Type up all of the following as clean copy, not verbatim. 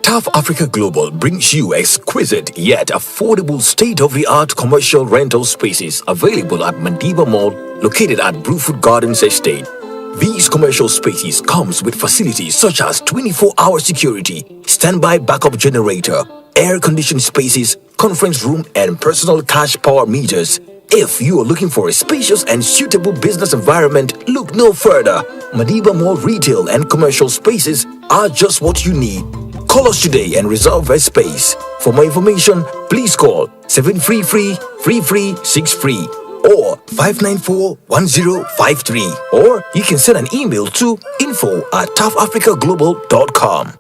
Tough Africa Global brings you exquisite yet affordable state-of-the-art commercial rental spaces available at Madiba Mall, located at Brewfoot Gardens Estate. These commercial spaces comes with facilities such as 24-hour security, standby backup generator, air-conditioned spaces, conference room, and personal cash power meters. If you are looking for a spacious and suitable business environment, look no further. Madiba Mall retail and commercial spaces are just what you need. Call us today and reserve a space. For more information, please call 733-3363 or 594-1053, or you can send an email to info@toughafricaglobal.com.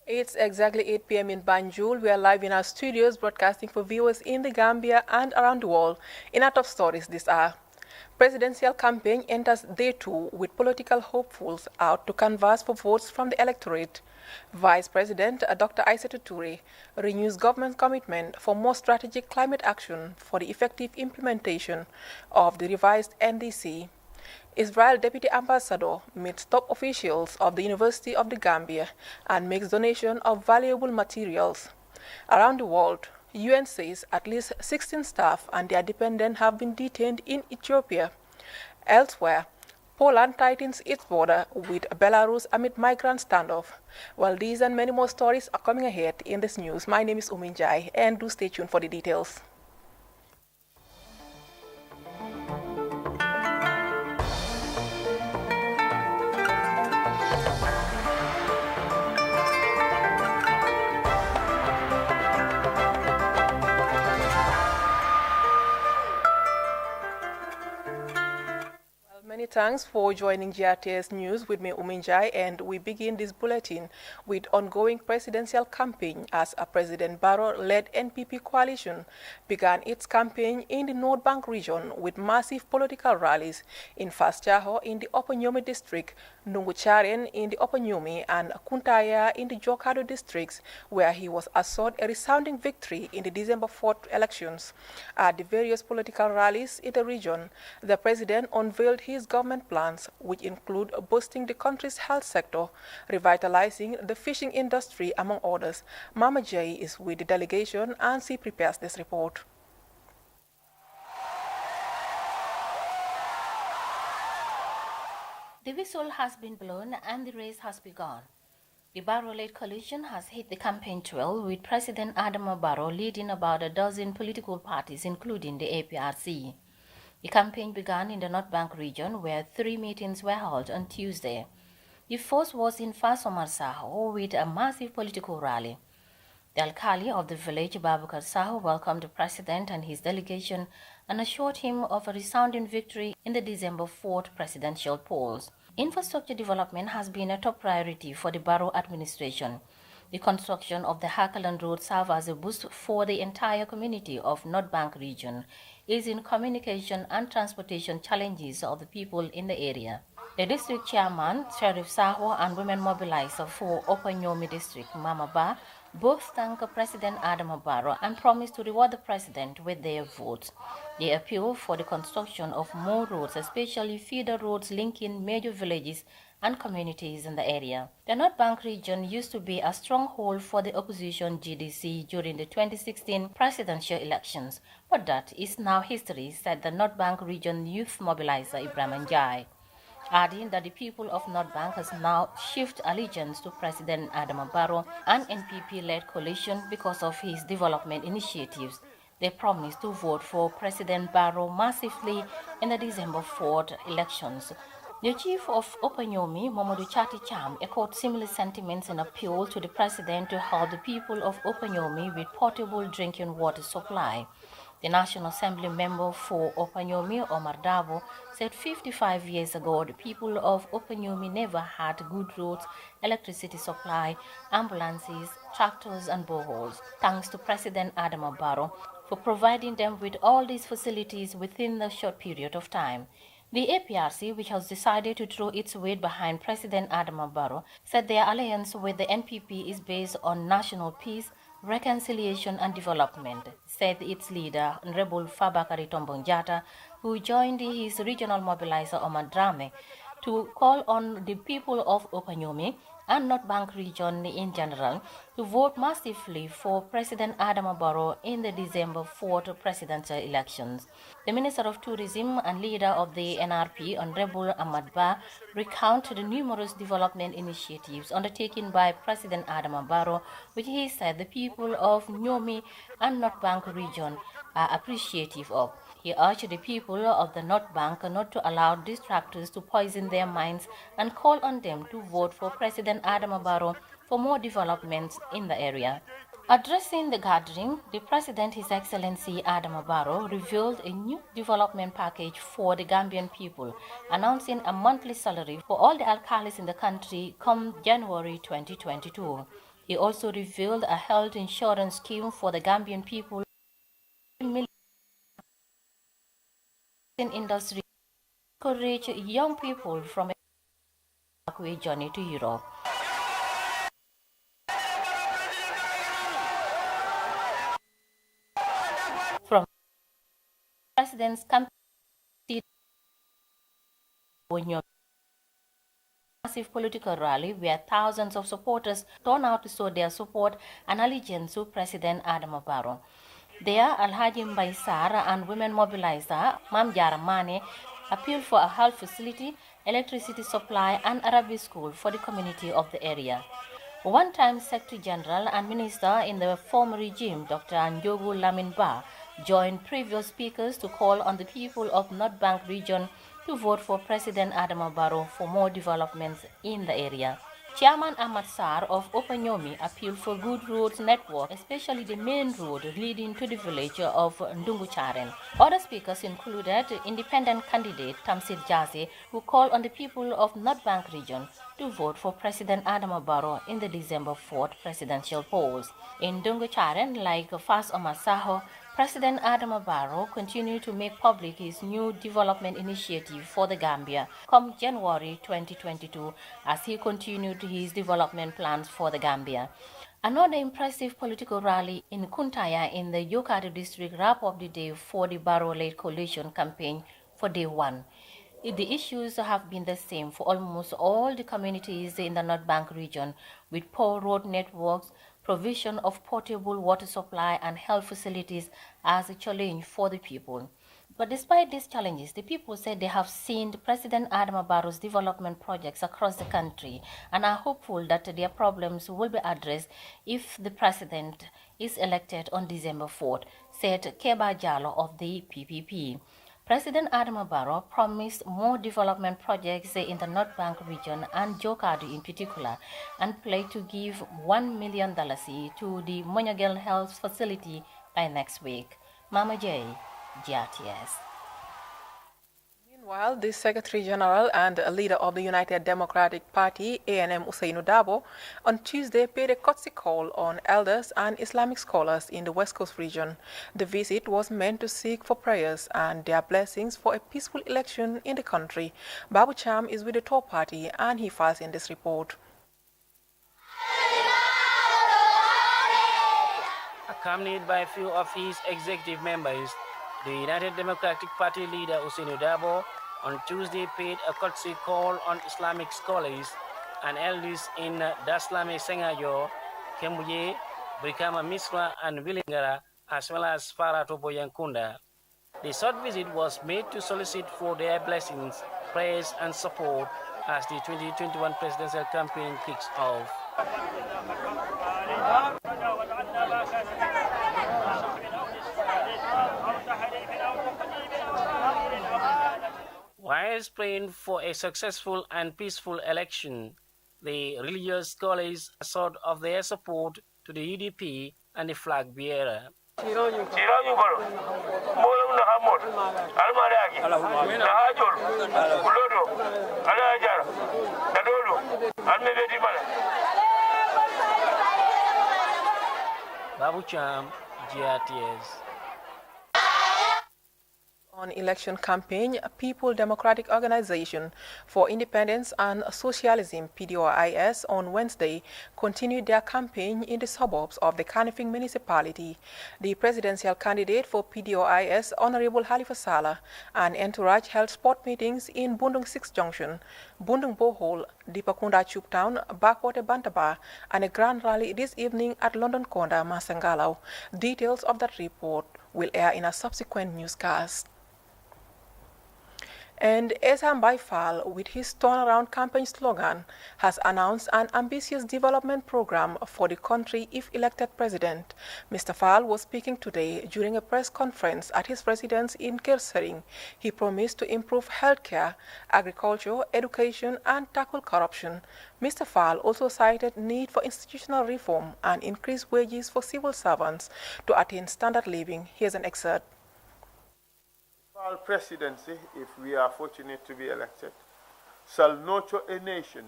It's exactly 8 p.m. in Banjul. We are live in our studios broadcasting for viewers in the Gambia and around the world. In our top stories this hour, presidential campaign enters day 2 with political hopefuls out to canvass for votes from the electorate. Vice President Dr. Aissatou Touré renews government commitment for more strategic climate action for the effective implementation of the revised NDC. Israel Deputy Ambassador meets top officials of the University of the Gambia and makes donation of valuable materials. Around the world, UN says at least 16 staff and their dependents have been detained in Ethiopia. Elsewhere, Poland tightens its border with Belarus amid migrant standoff. Well, these and many more stories are coming ahead in this news. My name is Uminjai, and do stay tuned for the details. Many thanks for joining GRTS News with me, Uminjai, and we begin this bulletin with ongoing presidential campaign as a President Barrow-led NPP coalition began its campaign in the North Bank region with massive political rallies in Faschaho in the Upper Nyumi district, Nungucharen in the Upper Nyumi, and Kuntaya in the Jokado districts, where he was assured a resounding victory in the December 4th elections. At the various political rallies in the region, the president unveiled his government plans, which include boosting the country's health sector, revitalizing the fishing industry, among others. Mama J is with the delegation and she prepares this report. The whistle has been blown and the race has begun. The Barrow-led coalition has hit the campaign trail with President Adama Barrow leading about a dozen political parties, including the APRC. The campaign began in the North Bank region, where 3 meetings were held on Tuesday. The first was in Fasomar Saho with a massive political rally. The Alkali of the village, Babukar Saho, welcomed the president and his delegation and assured him of a resounding victory in the December 4th presidential polls. Infrastructure development has been a top priority for the Barrow administration. The construction of the Hakaland Road serves as a boost for the entire community of North Bank region, easing communication and transportation challenges of the people in the area. The district chairman, Sheriff Saho, and women mobilizer for Upper Nyomi district, Mama Ba, both thanked President Adama Barrow and promised to reward the president with their votes. They appeal for the construction of more roads, especially feeder roads linking major villages and communities in the area. The North Bank region used to be a stronghold for the opposition GDC during the 2016 presidential elections, but that is now history, said the North Bank region youth mobilizer Ibrahim Njai, adding that the people of North Bank has now shifted allegiance to President Adama Barrow and NPP-led coalition because of his development initiatives. They promised to vote for President Barrow massively in the December 4th elections. The chief of Opanyomi, Mamadou Chati Cham, echoed similar sentiments and appealed to the president to help the people of Opanyomi with portable drinking water supply. The National Assembly member for Opanyomi, Omar Dabo, said 55 years ago the people of Opanyomi never had good roads, electricity supply, ambulances, tractors and boreholes. Thanks to President Adama Barrow for providing them with all these facilities within a short period of time. The APRC, which has decided to throw its weight behind President Adama Barrow, said their alliance with the NPP is based on national peace, reconciliation and development, said its leader, Honorable Fabakary Tombong Jatta, who joined his regional mobilizer Omar Drame to call on the people of Opanyomi and North Bank region in general to vote massively for President Adama Barrow in the December 4th presidential elections. The Minister of Tourism and leader of the NRP, Honorable Ahmad Ba, recounted the numerous development initiatives undertaken by President Adama Barrow, which he said the people of Nyomi and North Bank region are appreciative of. He urged the people of the North Bank not to allow distractors to poison their minds and called on them to vote for President Adama Barrow for more developments in the area. Addressing the gathering, the President, His Excellency Adama Barrow, revealed a new development package for the Gambian people, announcing a monthly salary for all the alcalis in the country come January 2022. He also revealed a health insurance scheme for the Gambian people in industry to encourage young people from a walkway journey to Europe. From President's campaign, massive political rally where thousands of supporters turned out to show their support and allegiance to President Adama Barrow. There, Alhaji Mbai Sara and women mobilizer Mam Jara Mane appealed for a health facility, electricity supply and Arabic school for the community of the area. One-time Secretary General and Minister in the former regime, Dr. Njogu Lamin Ba, joined previous speakers to call on the people of North Bank region to vote for President Adama Barrow for more developments in the area. Chairman Ahmad Sar of Opanyomi appealed for good roads network, especially the main road leading to the village of Ndungucharen. Other speakers included independent candidate Tamsir Jaze, who called on the people of North Bank region to vote for President Adama Barrow in the December 4th presidential polls. In Ndungucharen, like Fas Omar Saho, President Adama Barrow continued to make public his new development initiative for the Gambia come January 2022 as he continued his development plans for the Gambia. Another impressive political rally in Kuntaya in the Yokari district wrapped up the day for the Barrow-led coalition campaign for day one. The issues have been the same for almost all the communities in the North Bank region, with poor road networks, provision of potable water supply and health facilities as a challenge for the people. But despite these challenges, the people said they have seen President Adama Barrow's development projects across the country and are hopeful that their problems will be addressed if the president is elected on December 4th, said Keba Jallo of the PPP. President Adama Barrow promised more development projects in the North Bank region and Jokadi in particular, and pledged to give $1 million to the Monogel Health Facility by next week. Mama J, GRTS. Meanwhile, the Secretary General and leader of the United Democratic Party, ANM Usainu Dabo, on Tuesday paid a courtesy call on elders and Islamic scholars in the West Coast region. The visit was meant to seek for prayers and their blessings for a peaceful election in the country. Babu Cham is with the Tor Party and he files in this report. Accompanied by a few of his executive members, the United Democratic Party leader Usainu Dabo on Tuesday paid a courtesy call on Islamic scholars and elders in Daslame Sengajo, Kembuye, Brikama Misra and Willingara, as well as Faratobo Yankunda. The short visit was made to solicit for their blessings, prayers and support as the 2021 presidential campaign kicks off. Whilst praying for a successful and peaceful election, the religious scholars assured of their support to the UDP and the flag bearer. Babu Cham, GRTS. On election campaign, People Democratic Organization for Independence and Socialism (PDOIS) on Wednesday continued their campaign in the suburbs of the Kanifing municipality. The presidential candidate for PDOIS, Honorable Halifa Saleh, and entourage held sport meetings in Bundung 6 Junction, Bundung Bohol, Dipakunda Chuptown, Backwater Bantaba, and a grand rally this evening at London Konda, Masangalau. Details of that report will air in a subsequent newscast. And Esam Baifal, with his turnaround campaign slogan, has announced an ambitious development program for the country if elected president. Mr. Fall was speaking today during a press conference at his residence in Kersering. He promised to improve healthcare, agriculture, education, and tackle corruption. Mr. Fall also cited need for institutional reform and increased wages for civil servants to attain standard living. Here's an excerpt. Our presidency, if we are fortunate to be elected, shall nurture a nation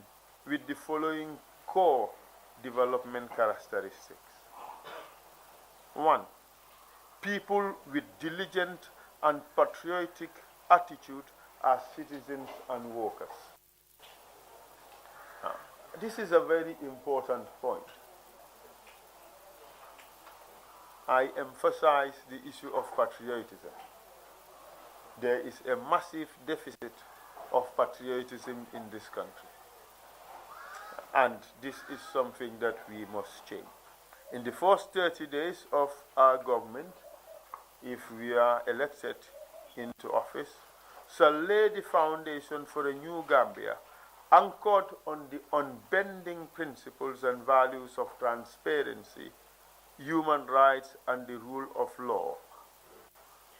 with the following core development characteristics. 1. People with diligent and patriotic attitude as citizens and workers. Now, this is a very important point. I emphasize the issue of patriotism. There is a massive deficit of patriotism in this country. And this is something that we must change. In the first 30 days of our government, if we are elected into office, shall lay the foundation for a new Gambia, anchored on the unbending principles and values of transparency, human rights, and the rule of law,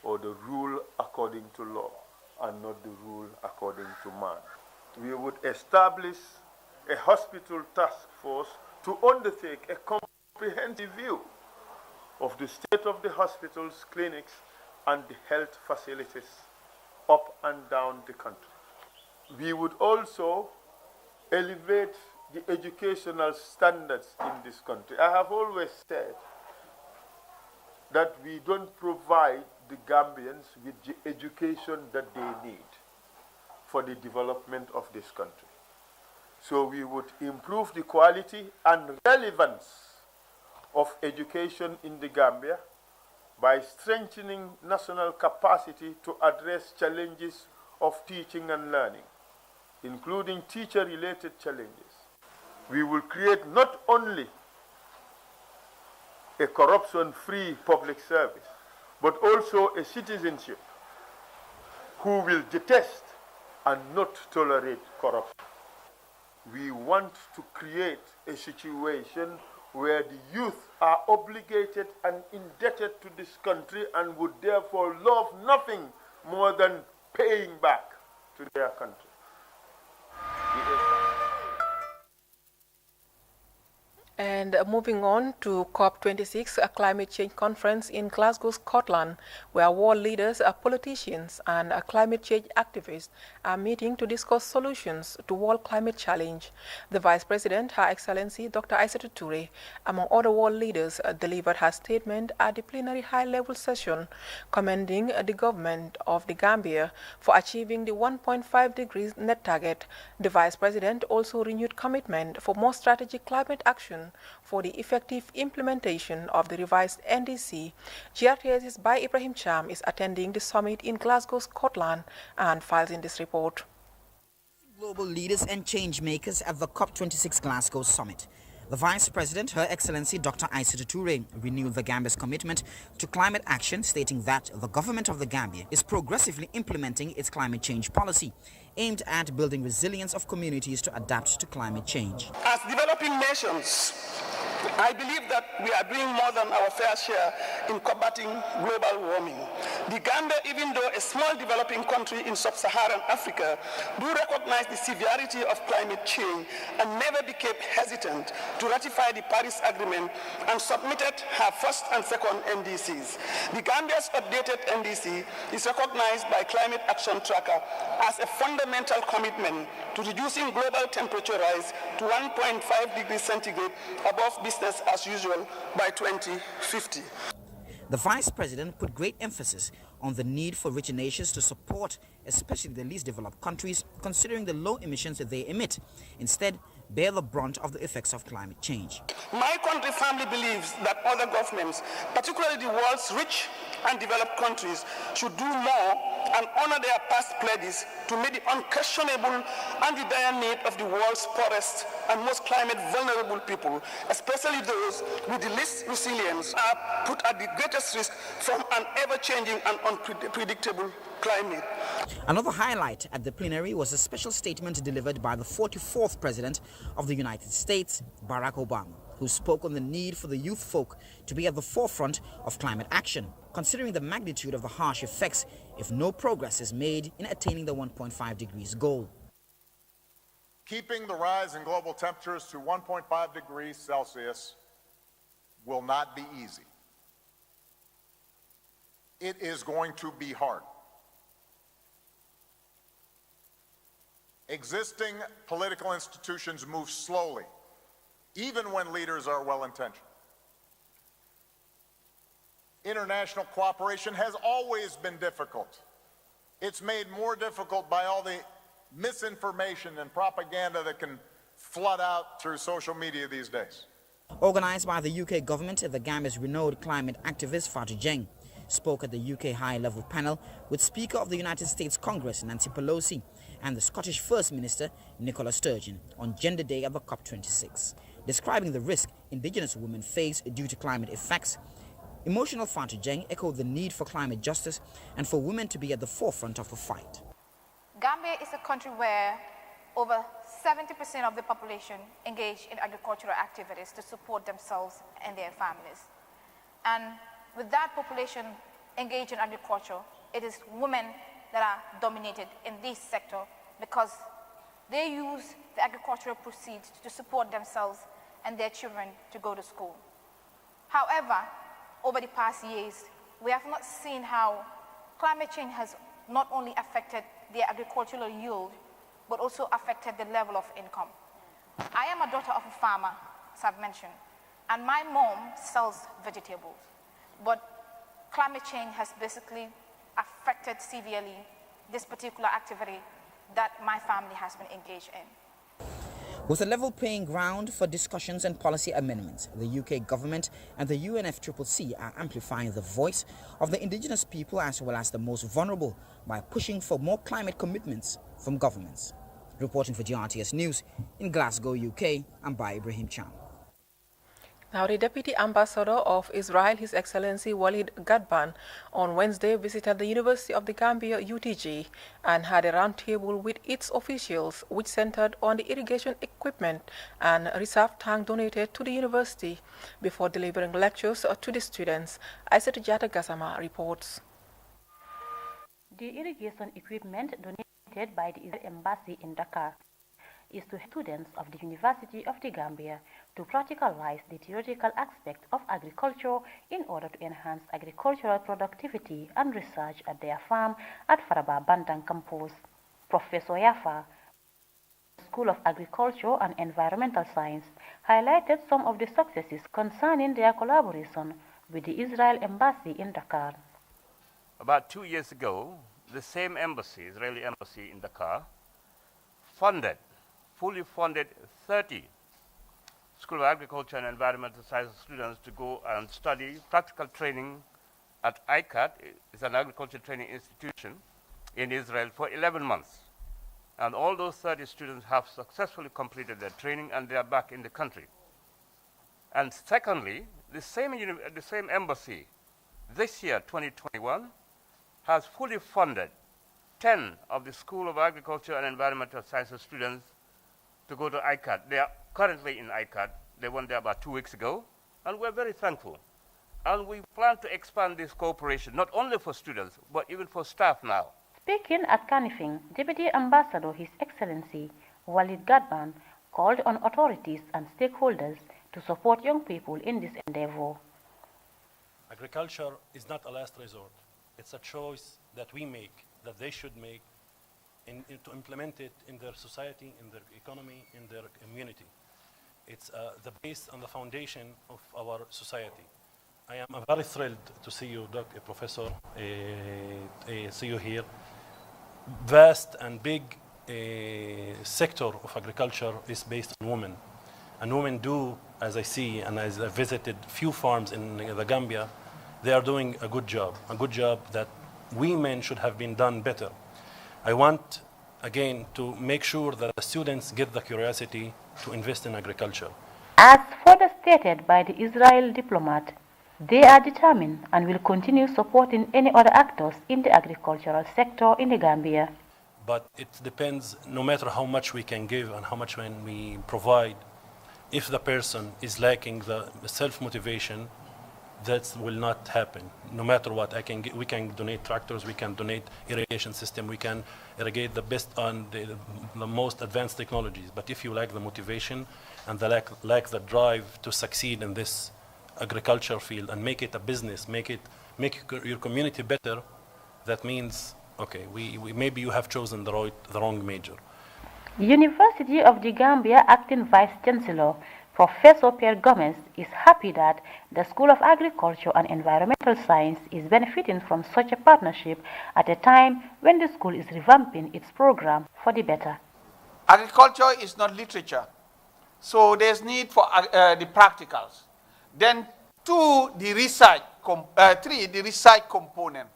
or the rule according to law, and not the rule according to man. We would establish a hospital task force to undertake a comprehensive view of the state of the hospitals, clinics, and the health facilities up and down the country. We would also elevate the educational standards in this country. I have always said that we don't provide the Gambians with the education that they need for the development of this country. So we would improve the quality and relevance of education in the Gambia by strengthening national capacity to address challenges of teaching and learning, including teacher-related challenges. We will create not only a corruption-free public service, but also a citizenship who will detest and not tolerate corruption. We want to create a situation where the youth are obligated and indebted to this country and would therefore love nothing more than paying back to their country. And moving on to COP26, a climate change conference in Glasgow, Scotland, where world leaders, politicians, and climate change activists are meeting to discuss solutions to world climate challenge. The Vice President, Her Excellency Dr. Aissatou Touré, among other world leaders, delivered her statement at the plenary high-level session, commending the government of the Gambia for achieving the 1.5 degrees net target. The Vice President also renewed commitment for more strategic climate action for the effective implementation of the revised NDC. GRTS's by Ibrahim Cham is attending the summit in Glasgow, Scotland, and files in this report. Global leaders and change makers at the COP26 Glasgow summit. The Vice President, Her Excellency Dr. Aissatou Touré, renewed the Gambia's commitment to climate action, stating that the government of the Gambia is progressively implementing its climate change policy, aimed at building resilience of communities to adapt to climate change. As developing nations, I believe that we are doing more than our fair share in combating global warming. The Gambia, even though a small developing country in sub-Saharan Africa, do recognize the severity of climate change and never became hesitant to ratify the Paris Agreement and submitted her first and second NDCs. The Gambia's updated NDC is recognized by Climate Action Tracker as a fundamental commitment to reducing global temperature rise to 1.5 degrees centigrade above business as usual by 2050. The Vice President put great emphasis on the need for rich nations to support, especially the least developed countries, considering the low emissions that they emit. Instead, bear the brunt of the effects of climate change. My country firmly believes that other governments, particularly the world's rich and developed countries, should do more and honor their past pledges to meet the unquestionable and the dire need of the world's poorest and most climate vulnerable people, especially those with the least resilience, are put at the greatest risk from an ever-changing and unpredictable climate. Another highlight at the plenary was a special statement delivered by the 44th President of the United States, Barack Obama, who spoke on the need for the youth folk to be at the forefront of climate action, considering the magnitude of the harsh effects if no progress is made in attaining the 1.5 degrees goal. Keeping the rise in global temperatures to 1.5 degrees Celsius will not be easy. It is going to be hard. Existing political institutions move slowly, even when leaders are well-intentioned. International cooperation has always been difficult. It's made more difficult by all the misinformation and propaganda that can flood out through social media these days. Organized by the UK government, the Gambia's renowned climate activist Fatou Dieng spoke at the UK high-level panel with Speaker of the United States Congress Nancy Pelosi and the Scottish First Minister Nicola Sturgeon on Gender Day at the COP26. Describing the risk indigenous women face due to climate effects, emotional Fatou Dieng echoed the need for climate justice and for women to be at the forefront of the fight. Gambia is a country where over 70% of the population engage in agricultural activities to support themselves and their families. And with that population engaged in agriculture, it is women that are dominated in this sector because they use the agricultural proceeds to support themselves and their children to go to school. However, over the past years, we have not seen how climate change has not only affected the agricultural yield, but also affected the level of income. I am a daughter of a farmer, as I've mentioned, and my mom sells vegetables. But climate change has basically affected severely this particular activity that my family has been engaged in. With a level playing ground for discussions and policy amendments, the UK government and the UNFCCC are amplifying the voice of the indigenous people as well as the most vulnerable by pushing for more climate commitments from governments. Reporting for GRTS News in Glasgow, UK, I'm by Ibrahim Cham. Now, the Deputy Ambassador of Israel, His Excellency Walid Gadban, on Wednesday visited the University of the Gambia, UTG, and had a roundtable with its officials, which centered on the irrigation equipment and reserve tank donated to the university before delivering lectures to the students. Aissatou Jata Gassama reports. The irrigation equipment donated by the Israel Embassy in Dakar is to students of the University of the Gambia to practicalize the theoretical aspect of agriculture in order to enhance agricultural productivity and research at their farm at Faraba Bandang campus. Professor Yafa, School of Agriculture and Environmental Science, highlighted some of the successes concerning their collaboration with the Israel Embassy in Dakar. About 2 years ago, the same embassy, Israeli embassy in Dakar, fully funded 30 School of Agriculture and Environmental Sciences students to go and study practical training at ICAT. It's an agriculture training institution in Israel for 11 months. And all those 30 students have successfully completed their training and they are back in the country. And secondly, the same embassy this year, 2021, has fully funded 10 of the School of Agriculture and Environmental Sciences students to go to ICAT. They are currently in ICAT. They went there about 2 weeks ago, and we're very thankful. And we plan to expand this cooperation, not only for students, but even for staff now. Speaking at Kanifing, Deputy Ambassador His Excellency Walid Gadban called on authorities and stakeholders to support young people in this endeavor. Agriculture is not a last resort. It's a choice that we make, that they should make, to implement it in their society, in their economy, in their community. It's the base and the foundation of our society. I am very thrilled to see you, Professor, see you here. Vast and big sector of agriculture is based on women. And women do, as I see, and as I visited few farms in the Gambia, they are doing a good job that we men should have been done better. I want, again, to make sure that the students get the curiosity to invest in agriculture. As further stated by the Israel diplomat, they are determined and will continue supporting any other actors in the agricultural sector in the Gambia. But it depends, no matter how much we can give and how much we provide, if the person is lacking the self-motivation, that will not happen. No matter what, we can donate tractors, we can donate irrigation system, we can irrigate the best on the most advanced technologies. But if you lack the motivation and lack the drive to succeed in this agriculture field and make it a business, make your community better, that means, okay, maybe you have chosen the wrong major. University of the Gambia Acting Vice Chancellor Professor Pierre Gomez is happy that the School of Agriculture and Environmental Science is benefiting from such a partnership at a time when the school is revamping its program for the better. Agriculture is not literature, so there's need for the practicals. Then 2, the research, 3, the research component.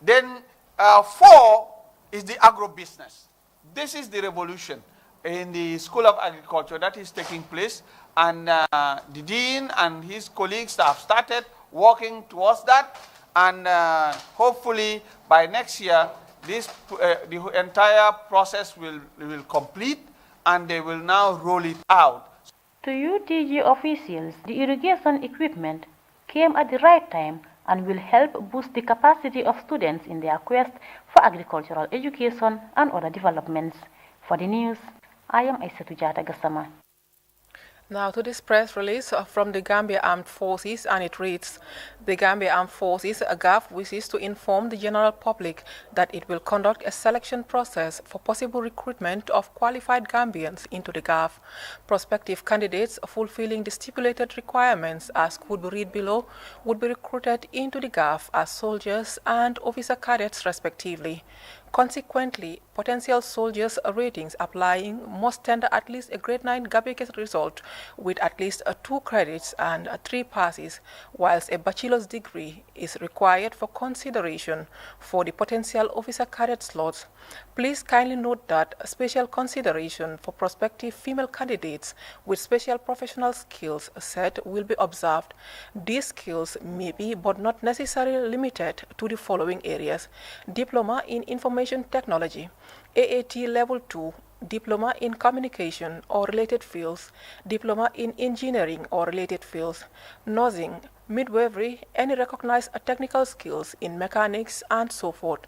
Then 4 is the agro-business. This is the revolution in the School of Agriculture that is taking place, and the dean and his colleagues have started working towards that, and hopefully by next year the entire process will complete and they will now roll it out. To UTG officials, the irrigation equipment came at the right time and will help boost the capacity of students in their quest for agricultural education and other developments. For the news, I am Aissatou Jata Gassama. Now to this press release from the Gambia Armed Forces, and it reads, the Gambia Armed Forces, GAF, wishes to inform the general public that it will conduct a selection process for possible recruitment of qualified Gambians into the GAF. Prospective candidates fulfilling the stipulated requirements as could be read below would be recruited into the GAF as soldiers and officer cadets respectively. Consequently, potential soldiers' ratings applying must tender at least a grade 9 Gabekes result with at least 2 credits and 3 passes, whilst a bachelor's degree is required for consideration for the potential officer cadet slots. Please kindly note that special consideration for prospective female candidates with special professional skills set will be observed. These skills may be but not necessarily limited to the following areas: diploma in information technology, AAT level 2, diploma in communication or related fields, diploma in engineering or related fields, nursing, midwifery, any recognized technical skills in mechanics, and so forth.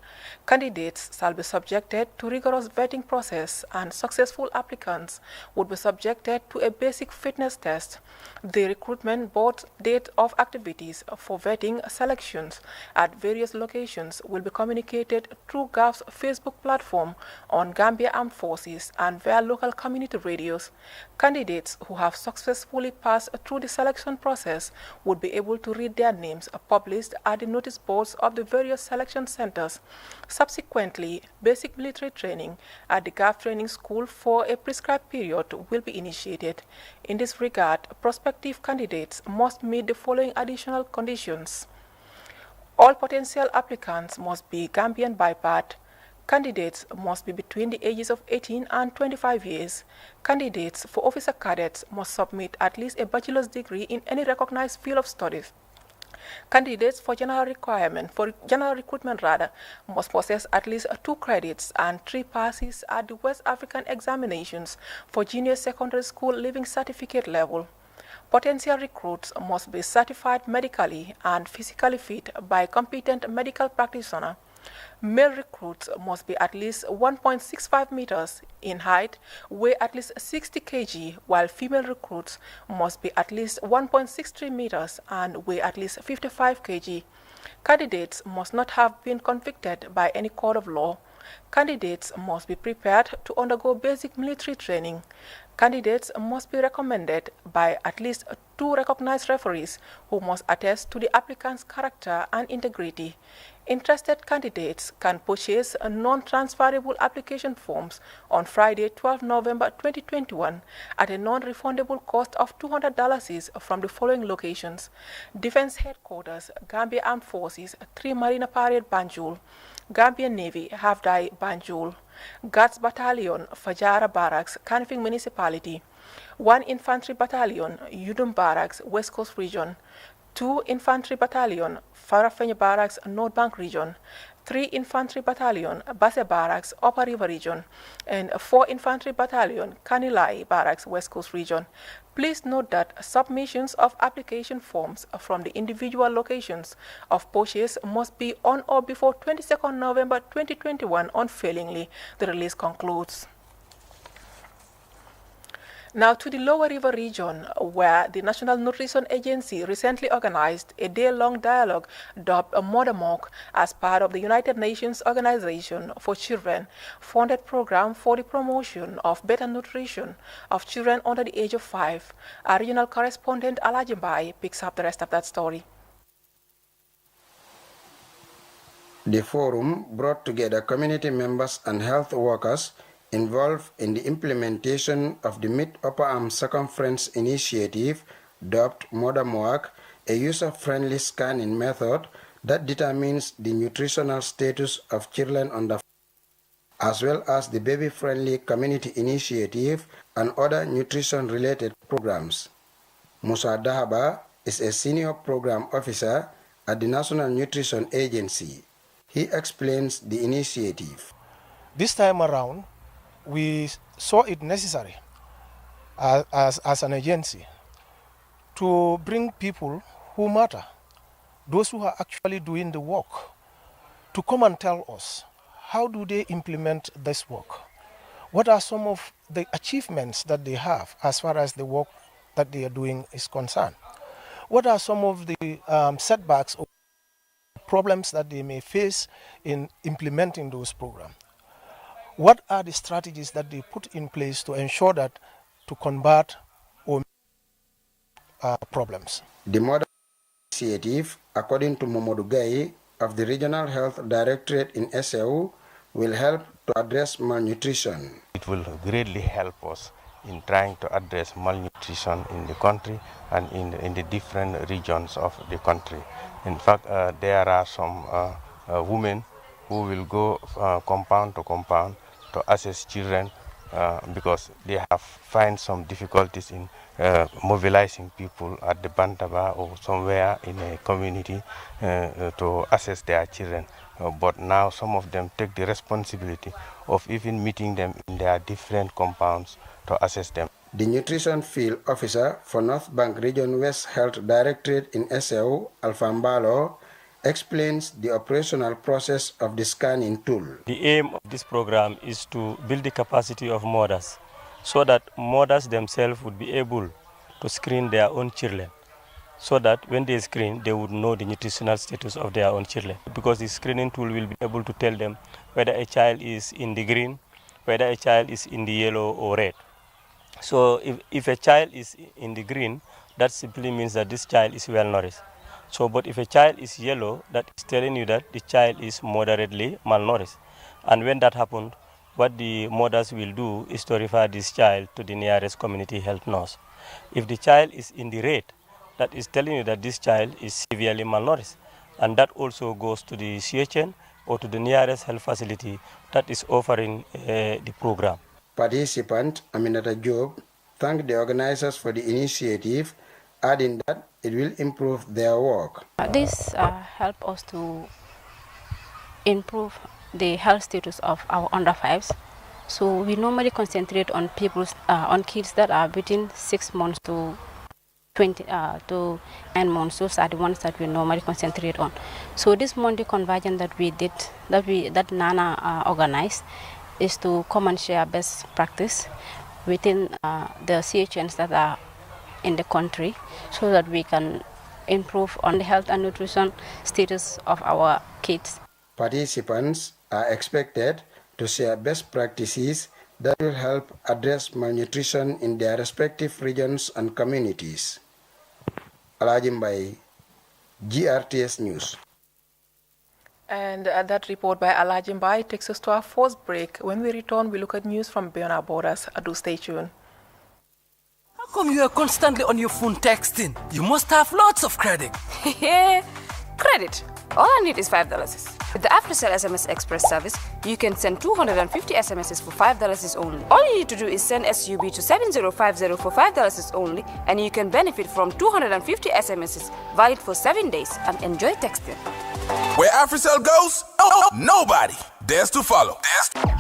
Candidates shall be subjected to rigorous vetting process, and successful applicants would be subjected to a basic fitness test. The recruitment board's date of activities for vetting selections at various locations will be communicated through GAF's Facebook platform, on Gambia Armed Forces, and via local community radios. Candidates who have successfully passed through the selection process would be able to read their names published at the notice boards of the various selection centers. Subsequently, basic military training at the GAF training school for a prescribed period will be initiated. In this regard, prospective candidates must meet the following additional conditions. All potential applicants must be Gambian by birth. Candidates must be between the ages of 18 and 25 years. Candidates for officer cadets must submit at least a bachelor's degree in any recognized field of studies. Candidates for general recruitment must possess at least 2 credits and 3 passes at the West African examinations for junior secondary school leaving certificate level. Potential recruits must be certified medically and physically fit by a competent medical practitioner. Male recruits must be at least 1.65 meters in height, weigh at least 60 kg, while female recruits must be at least 1.63 meters and weigh at least 55 kg. Candidates must not have been convicted by any court of law. Candidates must be prepared to undergo basic military training. Candidates must be recommended by at least 2 recognized referees who must attest to the applicant's character and integrity. Interested candidates can purchase non-transferable application forms on Friday, 12 November 2021 at a non-refundable cost of $200 from the following locations: Defense Headquarters, Gambia Armed Forces, 3 Marina Parade, Banjul; Gambian Navy, Halfdai, Banjul; Guards Battalion, Fajara Barracks, Kanifing Municipality; 1 Infantry Battalion, Yudum Barracks, West Coast Region; 2 Infantry Battalion, Farafenni Barracks, North Bank Region; 3 Infantry Battalion, Basse Barracks, Upper River Region; and 4 Infantry Battalion, Kanilai Barracks, West Coast Region. Please note that submissions of application forms from the individual locations of purchase must be on or before 22nd November 2021 unfailingly. The release concludes. Now to the Lower River region, where the National Nutrition Agency recently organized a day-long dialogue dubbed Mother Mock as part of the United Nations Organization for Children funded program for the promotion of better nutrition of children under the age of 5. Our regional correspondent Alajimbai picks up the rest of that story. The forum brought together community members and health workers involved in the implementation of the Mid-Upper Arm Circumference Initiative, dubbed Mother Mock, a user-friendly scanning method that determines the nutritional status of children under 5, as well as the baby-friendly community initiative and other nutrition-related programs. Musa Dahaba is a senior program officer at the National Nutrition Agency. He explains the initiative. This time around, we saw it necessary as an agency to bring people who matter, those who are actually doing the work, to come and tell us how do they implement this work. What are some of the achievements that they have as far as the work that they are doing is concerned? What are some of the setbacks or problems that they may face in implementing those programs? What are the strategies that they put in place to ensure that to combat or problems? The Mother Initiative, according to Momodu Gai of the Regional Health Directorate in SAU, will help to address malnutrition. It will greatly help us in trying to address malnutrition in the country and in the different regions of the country. In fact, there are some women who will go compound to compound to assess children because they have find some difficulties in mobilizing people at the Bantaba or somewhere in a community to assess their children. But now some of them take the responsibility of even meeting them in their different compounds to assess them. The nutrition field officer for North Bank Region West Health Directorate in SAO, Alfambalo, explains the operational process of the scanning tool. The aim of this program is to build the capacity of mothers so that mothers themselves would be able to screen their own children, so that when they screen, they would know the nutritional status of their own children. Because the screening tool will be able to tell them whether a child is in the green, whether a child is in the yellow or red. So if a child is in the green, that simply means that this child is well nourished. So, but if a child is yellow, that is telling you that the child is moderately malnourished. And when that happens, what the mothers will do is to refer this child to the nearest community health nurse. If the child is in the red, that is telling you that this child is severely malnourished. And that also goes to the CHN or to the nearest health facility that is offering the program. Participant Aminata Job thanked the organizers for the initiative, adding that it will improve their work. This helps us to improve the health status of our under 5s. So we normally concentrate on on kids that are between 6 months to 9 months. Those are the ones that we normally concentrate on. So this Monday convergence that we did, that Nana organized, is to come and share best practice within the CHNs that are in the country, so that we can improve on the health and nutrition status of our kids. Participants are expected to share best practices that will help address malnutrition in their respective regions and communities. Alajimbai, GRTS News. And that report by Alajimbai takes us to our first break. When we return, we look at news from beyond our borders. Do stay tuned. How come you are constantly on your phone texting? You must have lots of credit. Credit? All I need is $5. With the africell SMS Express service, you can send 250 SMSs for $5 only. All you need to do is send SUB to 7050 for $5 only, and you can benefit from 250 SMSs valid for 7 days and enjoy texting. Where africell goes, nobody dares to follow.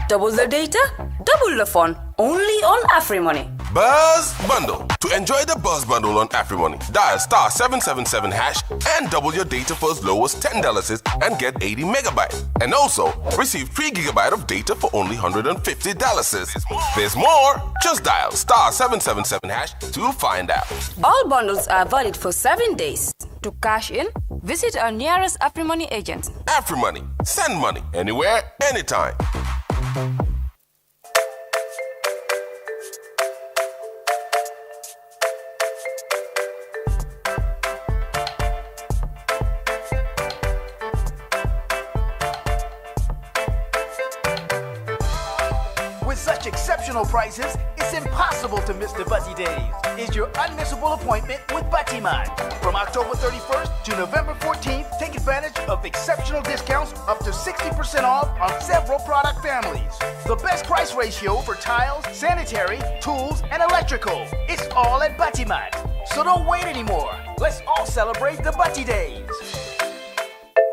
Double the data, double the fun, only on AfriMoney. Buzz Bundle. To enjoy the Buzz Bundle on AfriMoney, dial *777# and double your data for as low as $10 and get 80 megabytes. And also, receive 3 gigabytes of data for only $150. There's more. Just dial *777# to find out. All bundles are valid for 7 days. To cash in, visit our nearest AfriMoney agent. AfriMoney. Send money anywhere, anytime. With such exceptional prices, it's impossible to miss the Butty Days. It's your unmissable appointment with Buttiman. From October 31st to November 14th, take advantage of exceptional discounts up to 60% off on several product families. The best price ratio for tiles, sanitary, tools, and electrical. It's all at Buttiman. So don't wait anymore. Let's all celebrate the Butty Days.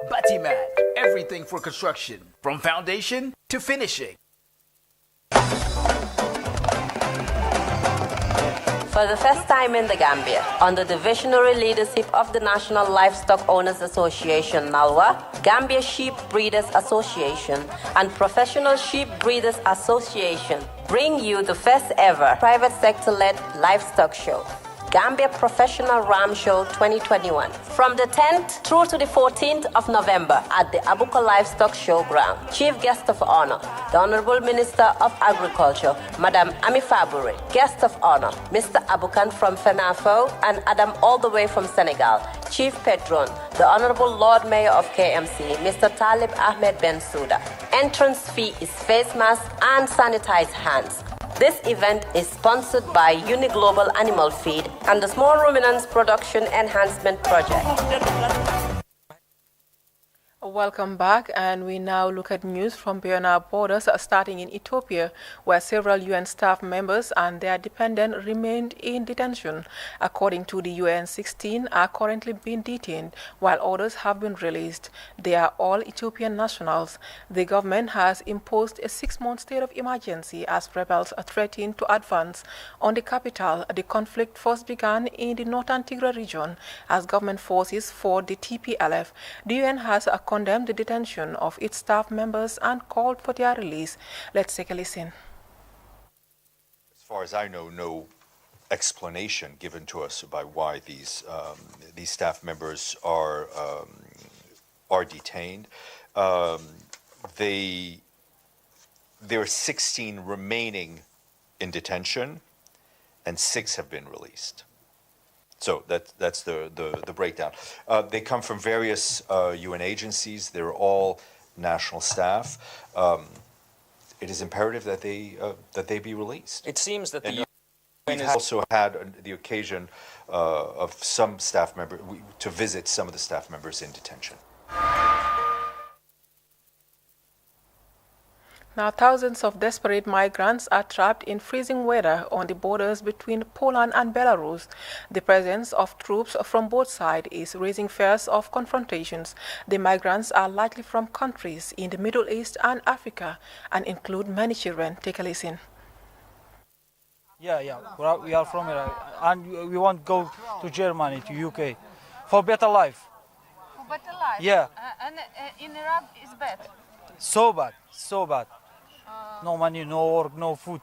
Buttiman, everything for construction, from foundation to finishing. For the first time in the Gambia, under the visionary leadership of the National Livestock Owners Association, NALWA, Gambia Sheep Breeders Association, and Professional Sheep Breeders Association bring you the first ever private sector-led livestock show, Gambia Professional Ram Show 2021, from the 10th through to the 14th of November at the Abuka Livestock Showground. Chief Guest of Honor, the Honorable Minister of Agriculture, Madam Ami Fabure. Guest of Honor, Mr. Abukan from FENAFO and Adam all the way from Senegal. Chief Patron, the Honorable Lord Mayor of KMC, Mr. Talib Ahmed Bensouda. Entrance fee is face mask and sanitized hands. This event is sponsored by Uniglobal Animal Feed and the Small Ruminants Production Enhancement Project. Welcome back, and we now look at news from beyond our borders, starting in Ethiopia, where several UN staff members and their dependents remained in detention. According to the UN, 16 are currently being detained, while others have been released. They are all Ethiopian nationals. The government has imposed a 6-month state of emergency as rebels threaten to advance on the capital. The conflict first began in the northern Tigray region as government forces fought the TPLF. The UN has condemned the detention of its staff members and called for their release. Let's take a listen. As far as I know, no explanation given to us by why these staff members are detained. There are 16 remaining in detention, and 6 have been released. So that's the breakdown. They come from various UN agencies. They're all national staff. It is imperative that they be released. It seems that we've also had the occasion of some staff members to visit some of the staff members in detention. Now, thousands of desperate migrants are trapped in freezing weather on the borders between Poland and Belarus. The presence of troops from both sides is raising fears of confrontations. The migrants are likely from countries in the Middle East and Africa and include many children. Take a listen. Yeah. We are from Iraq, and we want to go to Germany, to UK, for better life. For better life? Yeah. And in Iraq is bad? So bad. No money, no work, no food.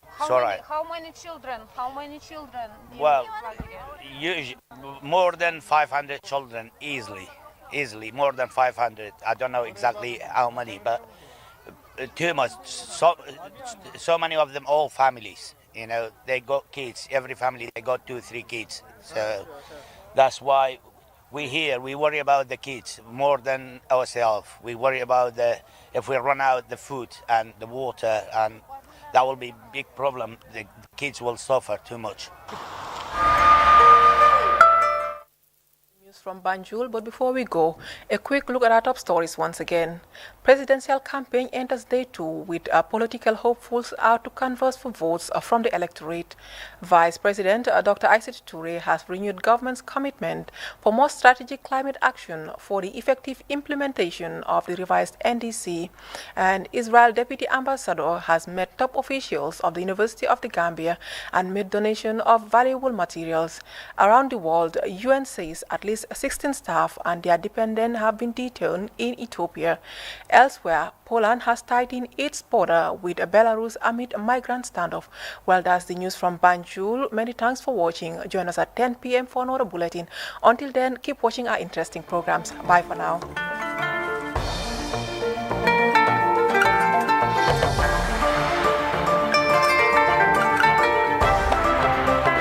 How many children? Well, more than 500 children, easily, more than 500. I don't know exactly how many, but too much. So many of them, all families. You know, they got kids. Every family, they got 2-3 kids. So that's why we worry about the kids more than ourselves. We worry about if we run out the food and the water, and that will be a big problem. The kids will suffer too much. From Banjul, but before we go, a quick look at our top stories once again. Presidential campaign enters day 2 with political hopefuls out to canvass for votes from the electorate. Vice President Dr. Aissatou Touré has renewed government's commitment for more strategic climate action for the effective implementation of the revised NDC. And Israel Deputy Ambassador has met top officials of the University of the Gambia and made donation of valuable materials. Around the world, UN says at least 16 staff and their dependents have been detained in Ethiopia. Elsewhere, Poland has tightened its border with Belarus amid a migrant standoff. Well, that's the news from Banjul. Many thanks for watching. Join us at 10 p.m. for another bulletin. Until then, keep watching our interesting programs. Bye for now.